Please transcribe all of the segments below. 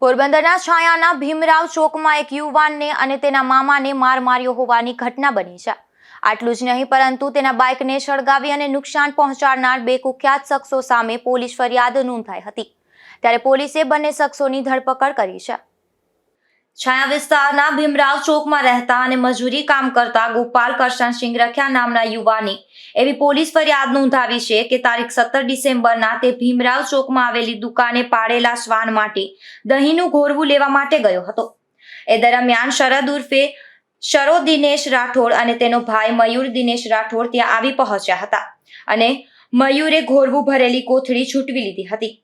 પોરબંદરના છાયાના ભીમરાવ ચોકમાં એક યુવાનને અને તેના મામાને માર માર્યો હોવાની ઘટના બની છે। આટલું જ નહીં પરંતુ તેના બાઇકને સળગાવી અને નુકસાન પહોંચાડનાર બે કુખ્યાત શખ્સો સામે પોલીસ ફરિયાદ નોંધાઈ હતી। ત્યારે પોલીસે બંને શખ્સોની ધરપકડ કરી છે। છાયા વિસ્તારના ભીમરાવ ચોકમાં રહેતા અને મજૂરી કામ કરતા ગોપાલ કરશનસિંહ રખિયા નામના યુવાને એવી પોલીસ ફરિયાદ નોંધાવી છે કે તારીખ 17 ડિસેમ્બરના તે ભીમરાવ ચોકમાં આવેલી દુકાને પાડેલા શ્વાન માટે દહીંનું ઘોરવું લેવા માટે ગયો હતો। એ દરમિયાન શરદ ઉર્ફે શરો દિનેશ રાઠોડ અને તેનો ભાઈ મયુર દિનેશ રાઠોડ ત્યાં આવી પહોંચ્યા હતા અને મયુરે ઘોરવું ભરેલી કોથળી છૂટવી લીધી હતી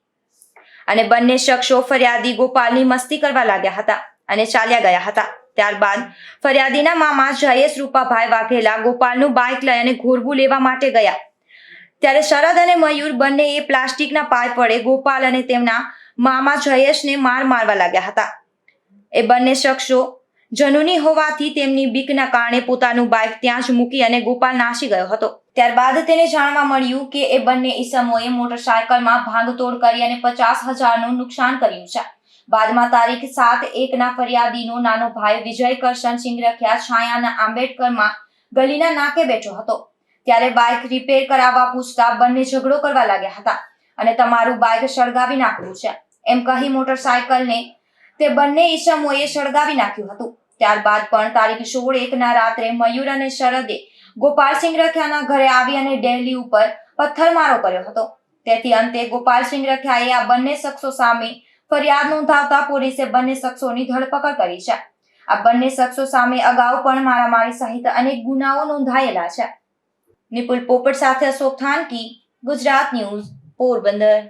અને બંને શખ્સો ફરિયાદી ગોપાલની મસ્તી કરવા લાગ્યા હતા અને ચાલ્યા ગયા હતા। ત્યારબાદ ફરિયાદીના મામા જયેશ રૂપાભાઈ વાઘેલા ગોપાલનું બાઇક લઈ અને ઘોરવું લેવા માટે ગયા। ત્યારે શરદ અને મયુર બંનેએ પ્લાસ્ટિકના પાઇપ વડે ગોપાલ અને તેમના મામા જયેશને મારવા લાગ્યા હતા। એ બંને શખ્સો જનૂની હોવાથી તેમની બીકના કારણે પોતાનું બાઇક ત્યાં જ મૂકી અને ગોપાલ નાસી ગયો હતો। ત્યારબાદ તેને જાણવા મળ્યું કે એ બંને ઈસમોએ મોટરસાયકલમાં ભાંગતોડ કરી અને 50,000નું નુકસાન કર્યું છે। બાદમાં તારીખ 7/1ના ફરિયાદીનો નાનો ભાઈ વિજય કરશનસિંહ રખિયા છાયાના આંબેડકરમાં ગલીના નાકે બેઠો હતો। ત્યારે બાઇક રિપેર કરાવવા પૂછતા બંને ઝઘડો કરવા લાગ્યા હતા અને તમારું બાઇક સળગાવી નાખવું છે એમ કહી મોટરસાયકલને તે બંને ઈસમોએ સળગાવી નાખ્યું હતું। ત્યારબાદ પણ તારીખ 16/1ના રાત્રે મયુર અને શરદે ગોપાલસિંહ રખિયાના ઘરે આવી અને ડેલી ઉપર પથ્થરમારો કર્યો હતો। તેથી અંતે ગોપાલસિંહ રખિયાએ આ બંને શખ્સો સામે ફરિયાદ નોંધાવતા પોલીસે બંને શખ્સોની ધરપકડ કરી છે। આ બંને શખ્સો સામે અગાઉ પણ મારામારી સહિત અનેક ગુનાઓ નોંધાયેલા છે। નિપુલ પોપટ સાથે અશોક થાનકી, ગુજરાત ન્યૂઝ, પોરબંદર।